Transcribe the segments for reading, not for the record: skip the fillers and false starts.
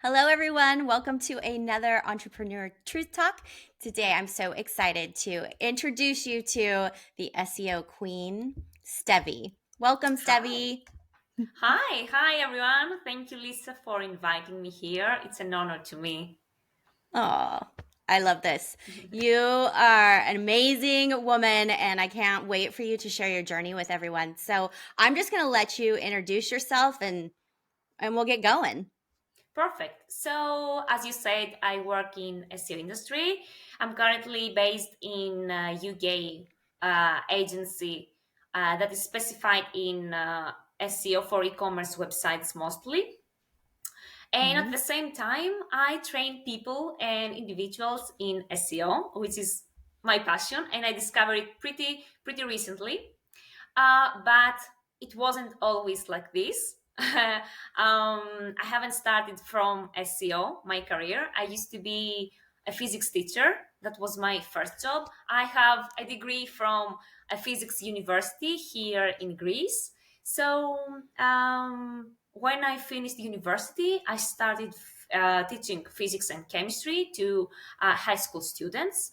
Hello, everyone. Welcome to another Entrepreneur Truth Talk. Today, I'm so excited to introduce you to the SEO queen, Stevy. Welcome, Hi. Stevy. Hi, everyone. Thank you, Lisa, for inviting me here. It's an honor to me. Oh, I love this. You are an amazing woman, and I can't wait for you to share your journey with everyone. So I'm just going to let you introduce yourself and we'll get going. Perfect. So, as you said, I work in SEO industry. I'm currently based in UK agency that is specified in SEO for e-commerce websites mostly. And at Mhm. the same time, I train people and individuals in SEO, which is my passion, and I discovered it pretty recently. But it wasn't always like this. I haven't started from SEO, my career. I used to be a physics teacher. That was my first job. I have a degree from a physics university here in Greece. So when I finished university, I started teaching physics and chemistry to high school students.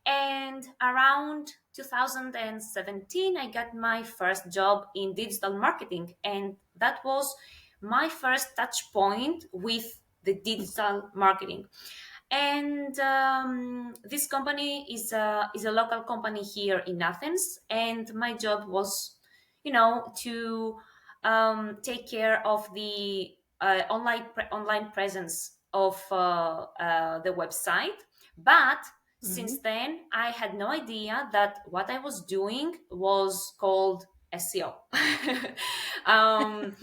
And around 2017, I got my first job in digital marketing. And that was my first touch point with the digital marketing. And this company is a local company here in Athens. And my job was, to take care of the online presence of the website. But since Mhm. then, I had no idea that what I was doing was called SEO. um,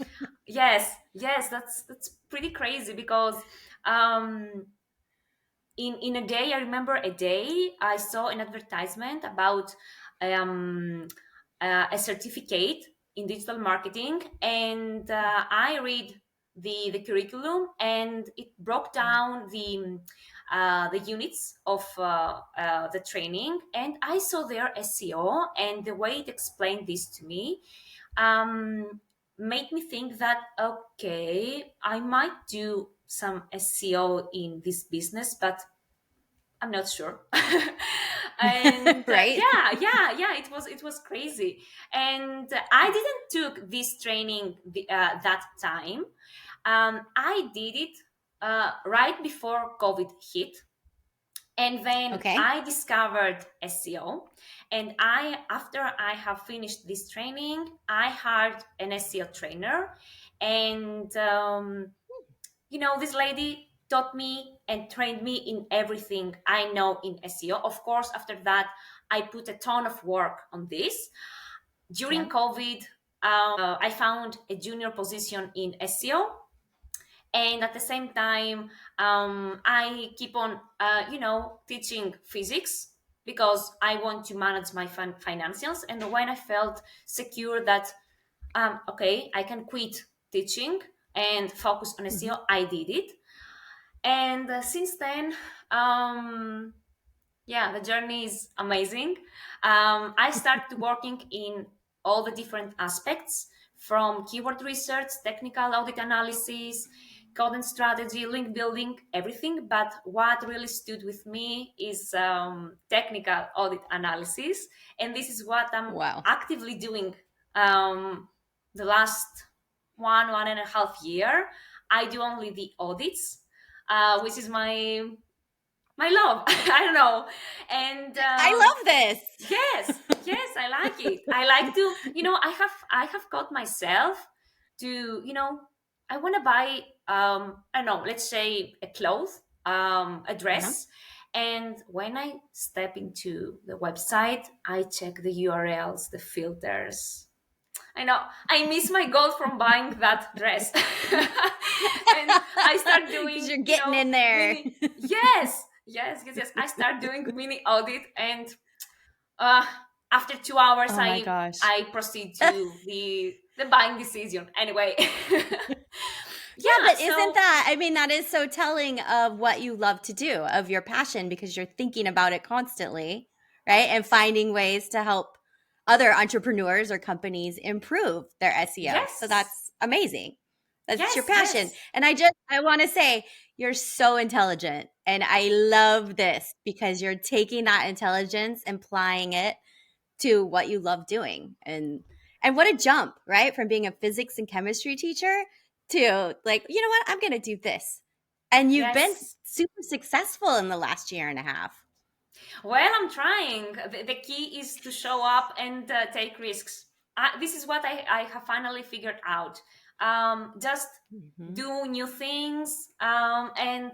yes, that's pretty crazy because um, in a day, I remember a day I saw an advertisement about um, a certificate in digital marketing, and I read the curriculum, and it broke down the units of the training, and I saw their SEO, and the way it explained this to me um, made me think that okay, I might do some SEO in this business, but I'm not sure. And Right? yeah, it was crazy. And I didn't took this training that time. I did it right before COVID hit, and then Okay. I discovered SEO. And I after I have finished this training, I hired an SEO trainer, and this lady taught me and trained me in everything I know in SEO. Of course, after that, I put a ton of work on this. During Yeah. COVID, I found a junior position in SEO, and at the same time, I keep on, teaching physics because I want to manage my financials. And when I felt secure that, okay, I can quit teaching and focus on Mhm. SEO, I did it. And since then, um, yeah, the journey is amazing. I started working in all the different aspects, from keyword research, technical audit analysis, content strategy, link building, everything. But what really stood with me is technical audit analysis. And this is what I'm Wow. actively doing the last 1.5 year. I do only the audits, which is my love. I don't know. And I love this. yes, I like it. I like to, I have caught myself to, I want to buy, I don't know, let's say a cloth, a Uh-huh. dress. And when I step into the website, I check the URLs, the filters. I know I miss my goal from buying that dress. And I start Because doing, you're getting in there. mini. Yes. I start doing mini audit, and uh, after 2 hours, Oh my I gosh. I proceed to the buying decision. Anyway, Yeah, yeah. but isn't So that, I mean, that is so telling of what you love to do, of your passion, because you're thinking about it constantly, right? And finding ways to help other entrepreneurs or companies improve their SEO. So yes, that's amazing. That's your Yes, passion. yes. And I want to say you're so intelligent. And I love this because you're taking that intelligence and applying it to what you love doing. And what a jump, right? From being a physics and chemistry teacher to like, you know what? I'm going to do this. And you've been Yes. super successful in the last year and a half. Well, I'm trying. The key is to show up and take risks. This is what I have finally figured out. Just Mhm. do new things, and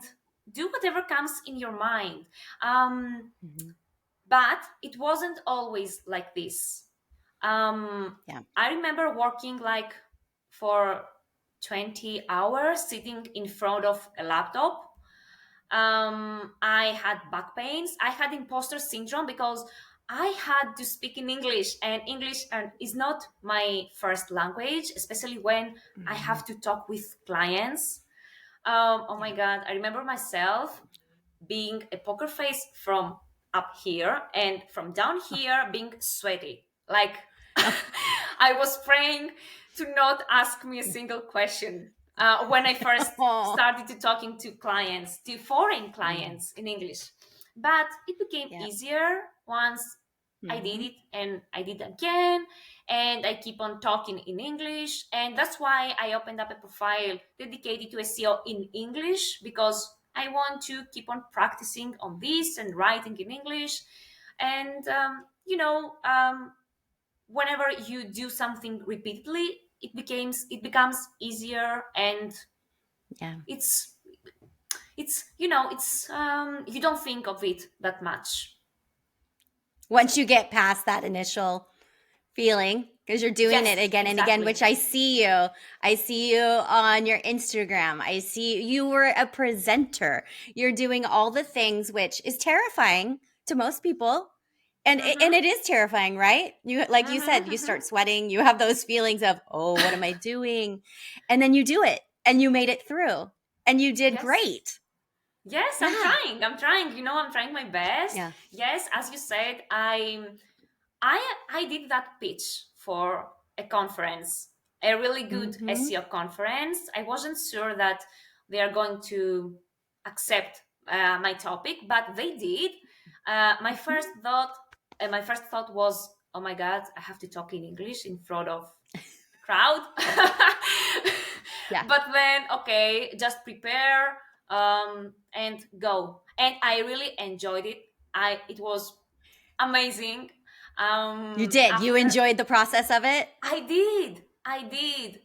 do whatever comes in your mind. Mhm. But it wasn't always like this. Yeah. I remember working like for 20 hours sitting in front of a laptop. I had back pains. I had imposter syndrome because I had to speak in English, and English is not my first language, especially when I Mhm. have to talk with clients. Oh my Yeah. God, I remember myself being a poker face from up here, and from down here being sweaty. Like I was praying to not ask me a single question when I first Oh. started to talking to clients, to foreign Mm. clients in English. But it became Yeah. easier once I did Mhm. it, and I did again, and I keep on talking in English. And that's why I opened up a profile dedicated to SEO in English, because I want to keep on practicing on this and writing in English. And whenever you do something repeatedly, it becomes easier, and Yeah. it's it's you don't think of it that much. Once you get past that initial feeling because you're doing it Yes, again and again, exactly. which I see you on your Instagram. I see you were a presenter. You're doing all the things, which is terrifying to most people. And Mm-hmm. it is terrifying, right? You, like you said, Mm-hmm. you Mm-hmm. start sweating, you have those feelings of, oh, what am I doing? And then you do it and you made it through and you did Yes. great. Yes, I'm Yeah. trying. I'm trying my best. Yeah. Yes, as you said, I did that pitch for a conference, a really good Mm-hmm. SEO conference. I wasn't sure that they are going to accept my topic, but they did. My first thought was, oh my God, I have to talk in English in front of a crowd. Yeah. But then, okay, just prepare and go. And I really enjoyed it. It was amazing. You did. You After enjoyed the process of it? I did,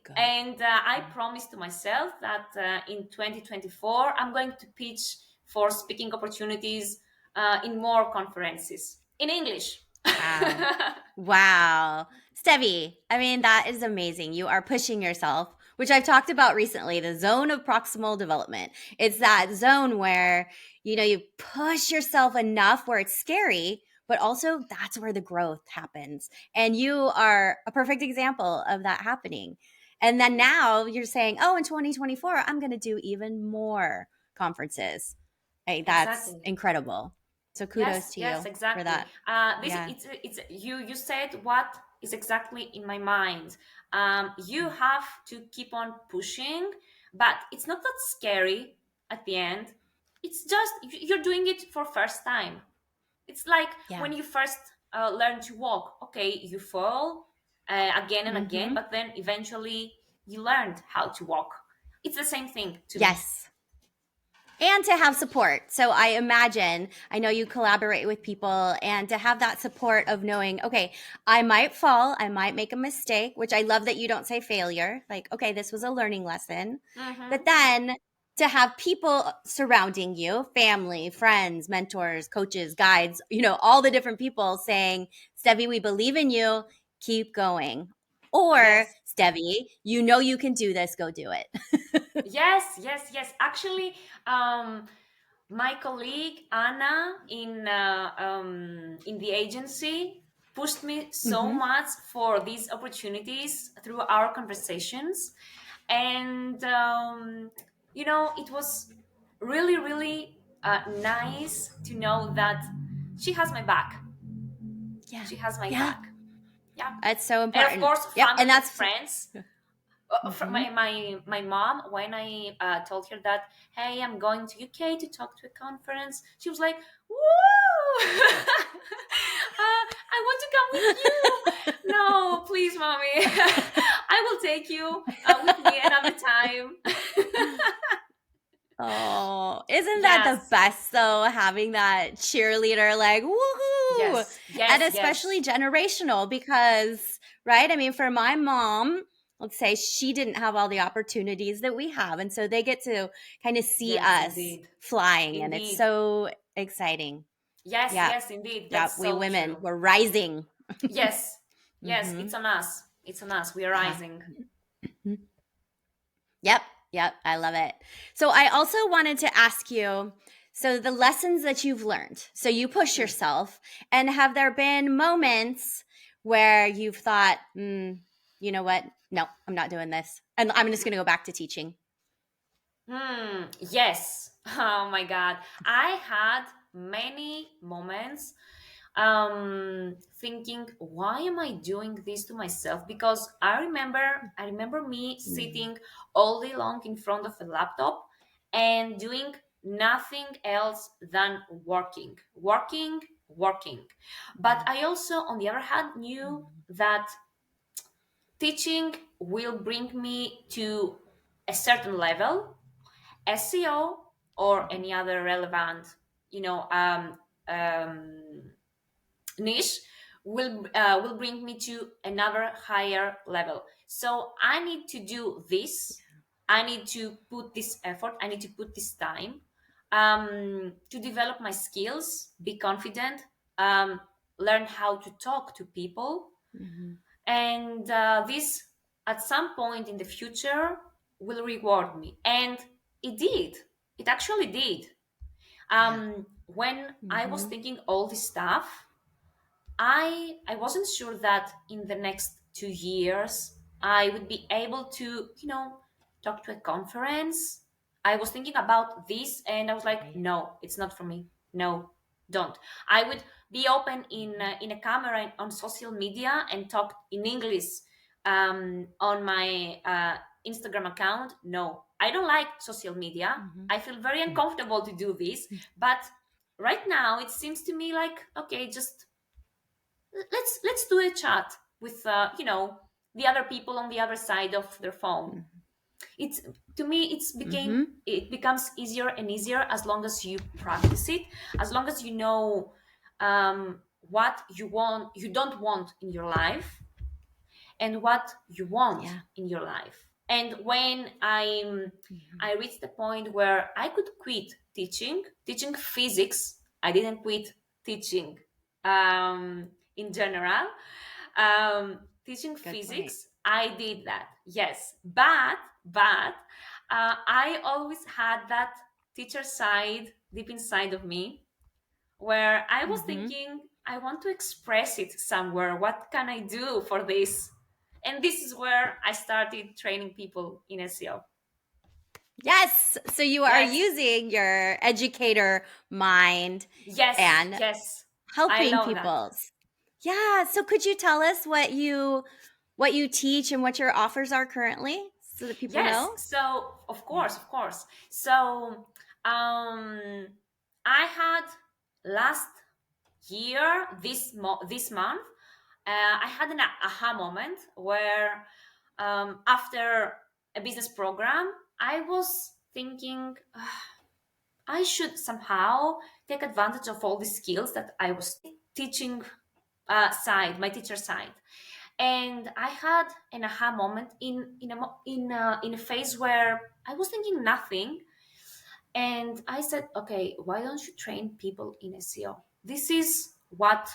Good. and I promised to myself that in 2024 I'm going to pitch for speaking opportunities in more conferences in English. Wow. Wow. Stevie, I mean, that is amazing. You are pushing yourself, which I've talked about recently, the zone of proximal development. It's that zone where, you push yourself enough where it's scary, but also that's where the growth happens. And you are a perfect example of that happening. And then now you're saying, oh, in 2024, I'm going to do even more conferences. Hey, that's Exactly. incredible. So kudos Yes, to yes, you for exactly. that. This Yeah. it's you said what is exactly in my mind. You have to keep on pushing, but it's not that scary at the end. It's just you're doing it for first time. It's like Yeah. when you first learn to walk. Okay, you fall again and again, Mhm. but then eventually you learned how to walk. It's the same thing to me. Yes. And to have support. So I imagine, I know you collaborate with people, and to have that support of knowing, okay, I might fall, I might make a mistake, which I love that you don't say failure. Like, okay, this was a learning lesson. Mm-hmm. But then to have people surrounding you, family, friends, mentors, coaches, guides, all the different people saying, Stevie, we believe in you, keep going. Or, Yes. Stevie, you can do this, go do it. Yes, yes, yes. Actually, my colleague Anna in the agency pushed me so Hmm. much for these opportunities through our conversations, and it was really, really nice to know that she has my back. Yeah. She has my Yeah. back. Yeah, It's so and of important. course, Yep. And family and that's friends. Mm-hmm. My mom, when I told her that, hey, I'm going to UK to talk to a conference, she was like, woo. I want to come with you. No, please, mommy. I will take you with me another time. Oh, isn't that the Yes, best though? Having that cheerleader, like, woohoo! yes, And yes, especially yes. generational because, right? I mean, for my mom, let's say she didn't have all the opportunities that we have. And so they get to kind of see Yes, us indeed. flying, and it's Indeed. so exciting. Yes, Yep. yes, indeed. Yep. That's We so women, true. we're rising. Yes, yes, Mm-hmm. it's on us. It's on us. We are Yeah. rising. Yep, yep, I love it. So I also wanted to ask you, so the lessons that you've learned. So you push Hmm. yourself, and have there been moments where you've thought, you know what? No, I'm not doing this. And I'm just going to go back to teaching. Yes. Oh my God. I had many moments thinking, why am I doing this to myself? Because I remember me Mm-hmm. sitting all day long in front of a laptop and doing nothing else than working. But I also, on the other hand, knew that teaching will bring me to a certain level. SEO or any other relevant, you know, um, niche will bring me to another higher level. So I need to do this. I need to put this effort. I need to put this time to develop my skills, be confident, um, learn how to talk to people, Mm-hmm. and this at some point in the future will reward me. And it did. It actually did. Yeah. When I was Mm-hmm. thinking all this stuff, I wasn't sure that in the next 2 years I would be able to, talk to a conference. I was thinking about this and I was like, Right. no, it's not for me. No, don't. I would be open in a camera on social media and talk in English on my Instagram account. No, I don't like social media. Mm-hmm. I feel very uncomfortable to do this, but right now it seems to me like, okay, just let's do a chat with the other people on the other side of their phone. It's To me Mm-hmm. it becomes easier and easier as long as you practice it, as long as you know what you don't want in your life and what you want Yeah. in your life. And when I reached the point where I could quit teaching physics. I didn't quit teaching in general. Teaching Good point. physics, I did that, yes, but I always had that teacher side deep inside of me where I was Mm-hmm. thinking, I want to express it somewhere. What can I do for this? And this is where I started training people in SEO. Yes. So you are Yes, using your educator mind yes, and yes. I helping love that. people. Yeah. So could you tell us what you teach and what your offers are currently so that people Yes. know? So of course. So I had last year, this month, I had an aha moment where after a business program, I was thinking, I should somehow take advantage of all the skills that I was teaching my teacher side. And I had an aha moment in a phase where I was thinking nothing, and I said, okay, why don't you train people in SEO? This is what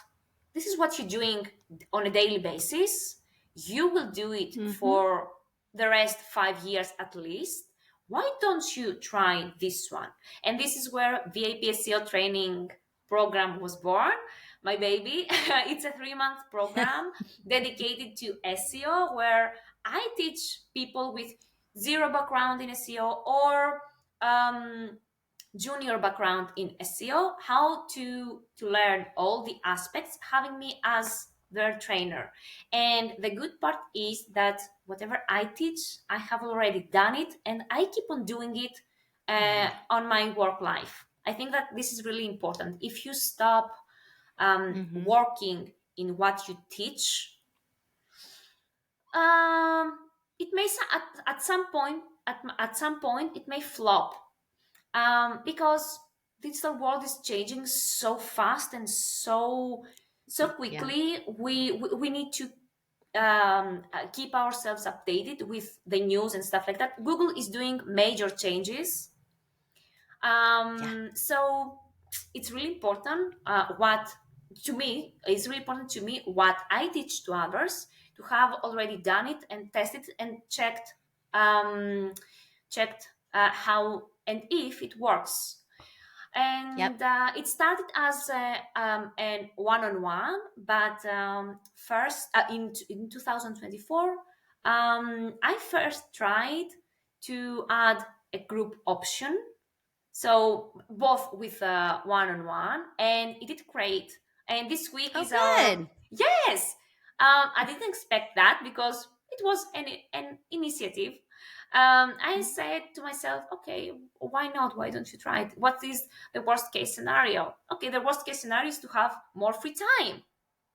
you're doing on a daily basis. You will do it Mm-hmm. for the rest 5 years at least. Why don't you try this one? And this is where VIP SEO training program was born, my baby. It's a 3-month program dedicated to SEO where I teach people with zero background in SEO or um, junior background in SEO how to learn all the aspects, having me as their trainer. And the good part is that whatever I teach, I have already done it, and I keep on doing it Yeah. on my work life. I think that this is really important. If you stop working in what you teach, um, it may at some point at some point it may flop, because digital world is changing so fast and so Yeah. quickly. We need to keep ourselves updated with the news and stuff like that. Google is doing major changes, Yeah. so it's really important, what to me it's really important to me what I teach to others, to have already done it and tested and um, checked how and if it works. Yep. And it started as an one-on-one, but first in 2024, I first tried to add a group option, so both with one-on-one, and it did great. And this week Oh, is our good. yes. I didn't expect that because it was an initiative. I said to myself, okay, why not? Why don't you try it? What is the worst case scenario? Okay, the worst case scenario is to have more free time.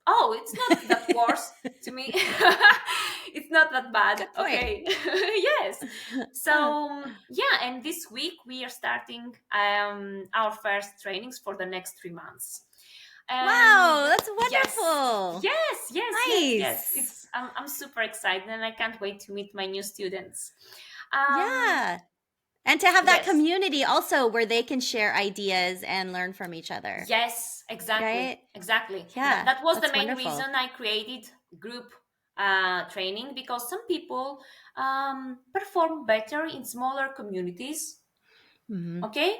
Oh, it's not that worse to me. It's not that bad. Good point. Okay. Yes. So yeah, and this week we are starting our first trainings for the next 3 months. And Wow, that's yes, wonderful. yes. Nice. It's I'm super excited, and I can't wait to meet my new students. Um, Yeah. And to have that yes, community also where they can share ideas and learn from each other, yes, right? exactly. Yeah, That was the that's main wonderful. reason I created group training, because some people perform better in smaller communities. Hmm. Okay,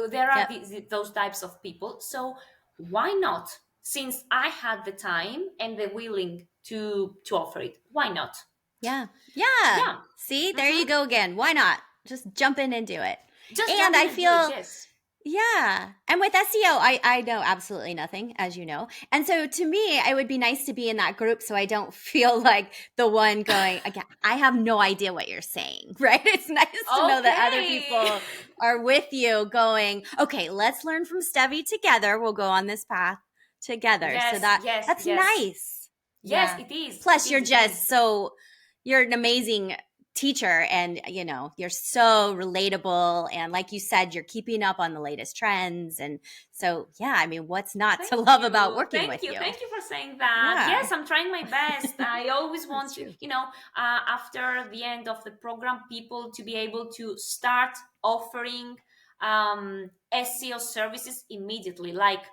there are Yep. those types of people. So why not? Since I had the time and the willing to offer it, why not? Yeah. Yeah. Yeah, See, there you hmm go again. Why not? Just jump in and do it. just And jump in I and do it. feel, Yes. yeah. And with SEO, I know absolutely nothing, as you know. And so to me, it would be nice to be in that group so I don't feel like the one going, again, I have no idea what you're saying, right? It's nice to know that other Okay. people are with you going, okay, let's learn from Stevie together. We'll go on this path together. So Yes, yes, that's yes. nice. Yes, Yeah. it is. It Plus is. you're It is. just so you're an amazing teacher, and you're so relatable, and like you said, you're keeping up on the latest trends, and so yeah, I mean, what's not to Thank love about you. working with you? Thank you for saying that. Yeah. Yes, I'm trying my best. I always That's want to, true. after the end of the program, people to be able to start offering SEO services immediately, like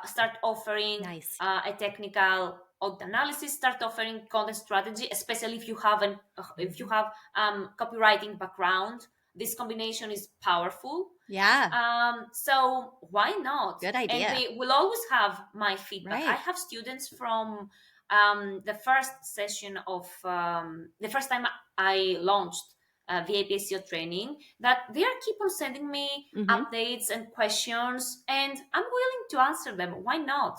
start offering Nice. a technical analysis, start offering content strategy, especially if you have if you Mhm. have copywriting background. This combination is powerful. Yeah. So why not? Good And idea. they will always have my feedback. I Right. have students from the first session of the first time I launched VIP SEO training, that they are keep on sending me Hmm. updates and questions, and I'm willing to answer them. Why not?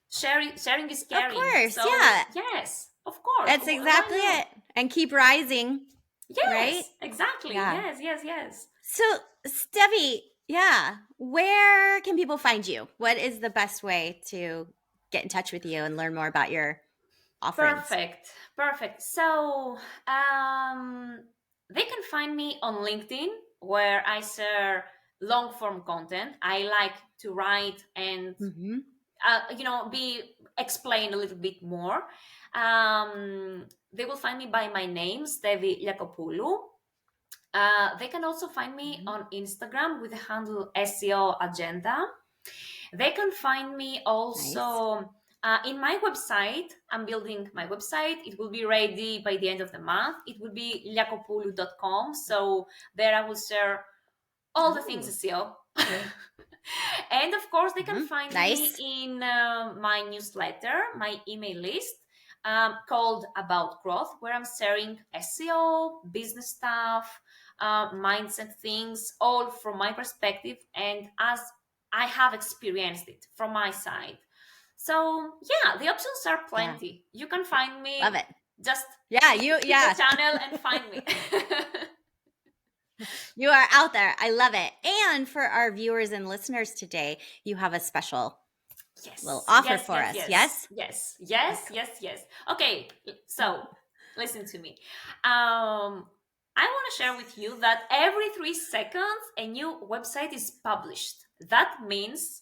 Sharing is Of caring. course. So Yeah. yes, of course. That's Why exactly not? it. And keep rising, right? Yes, exactly. Yeah. Yes. So, Stevie, yeah, where can people find you? What is the best way to get in touch with you and learn more about your offerings? Perfect. So, they can find me on LinkedIn, where I share long form content. I like to write and Hmm. be explain a little bit more. They will find me by my name, Stevy Liakopoulou. They can also find me Hmm. on Instagram with the handle SEO Agenda. They can find me Nice. also in my website. I'm building my website. It will be ready by the end of the month. It will be liakopoulou.com. So there I will share all the things Oh, SEO. And of course, they can hmm, find me nice. in my newsletter, my email list, called About Growth, where I'm sharing SEO, business stuff, mindset things, all from my perspective and as I have experienced it from my side. So yeah, the options are Yeah. plenty. You can find Love me. it. Just Yeah, hit the channel and find me. you are out there. I love it. And for our viewers and listeners today, you have a special little Yes, offer yes, for yes, us. yes, Yes? yes, yes, Okay. yes, yes. Okay, so listen to me. I want to share with you that every 3 seconds a new website is published. That means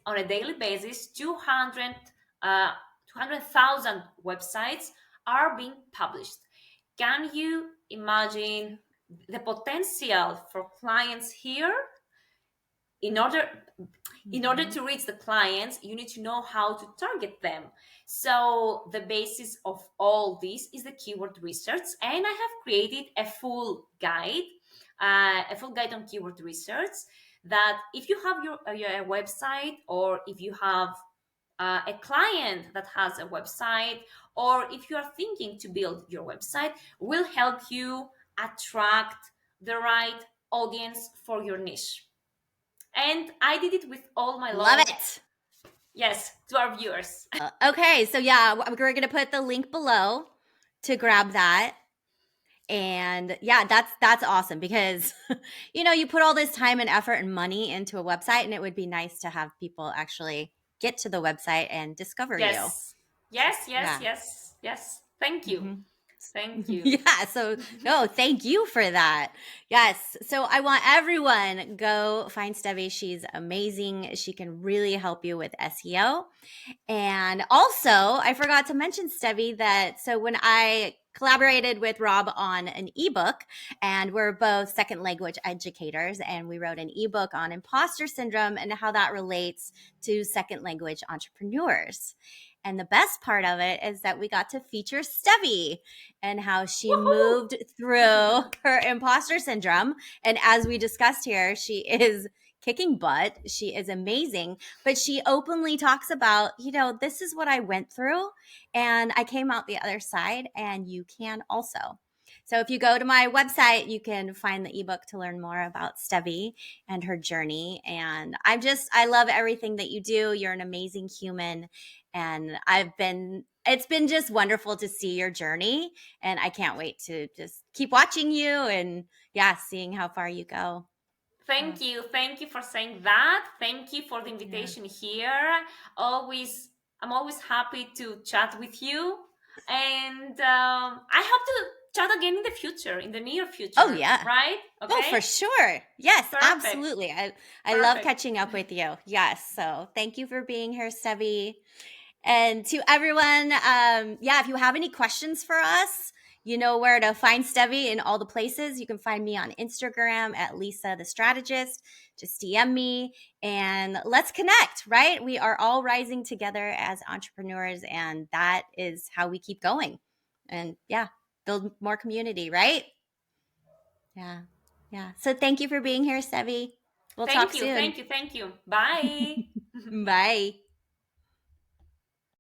on a daily basis, 200,000 websites are being published. Can you imagine the potential for clients here? in order in order Mhm. to reach the clients, you need to know how to target them. So the basis of all this is the keyword research, and I have created a full guide on keyword research, that if you have your website, or if you have a client that has a website, or if you are thinking to build your website, will help you attract the right audience for your niche. And I did it with all my Love love. it. Yes, to our viewers. Okay, so yeah, we're going to put the link below to grab that. And yeah, that's awesome because you put all this time and effort and money into a website, and it would be nice to have people actually get to the website and discover you. Yes, yes, yes, Yeah. yes, yes. Thank you. Mhm. Thank you. Yeah, so no, thank you for that. Yes. So I want everyone go find Stevie. She's amazing. She can really help you with SEO. And also, I forgot to mention, Stevie, that so when I collaborated with Rob on an ebook, and we're both second language educators, and we wrote an ebook on imposter syndrome and how that relates to second language entrepreneurs. And the best part of it is that we got to feature Stevie and how she moved through Woohoo! her imposter syndrome. And as we discussed here, she is kicking butt. She is amazing, but she openly talks about, this is what I went through and I came out the other side, and you can also. So if you go to my website, you can find the ebook to learn more about Stevie and her journey. And I love everything that you do. You're an amazing human. And it's been just wonderful to see your journey. And I can't wait to just keep watching you and yeah, seeing how far you go. So, Thank you. Thank you for saying that. Thank you for the yeah. invitation here. Always, I'm always happy to chat with you. And I hope to chat again in the future, in the near Oh, future, yeah. right? Oh, Okay? for sure. Yes, Perfect. absolutely. I love Perfect. catching up with you. Yes. So thank you for being here, Stevie. And to everyone, yeah, if you have any questions for us, you know where to find Stevie in all the places. You can find me on Instagram at Lisa the Strategist. Just DM me and let's connect, right? We are all rising together as entrepreneurs, and that is how we keep going. And yeah, build more community, right? Yeah. Yeah. So thank you for being here, Stevie. We'll talk Thank you. soon. Thank you. Thank you. Bye. Bye.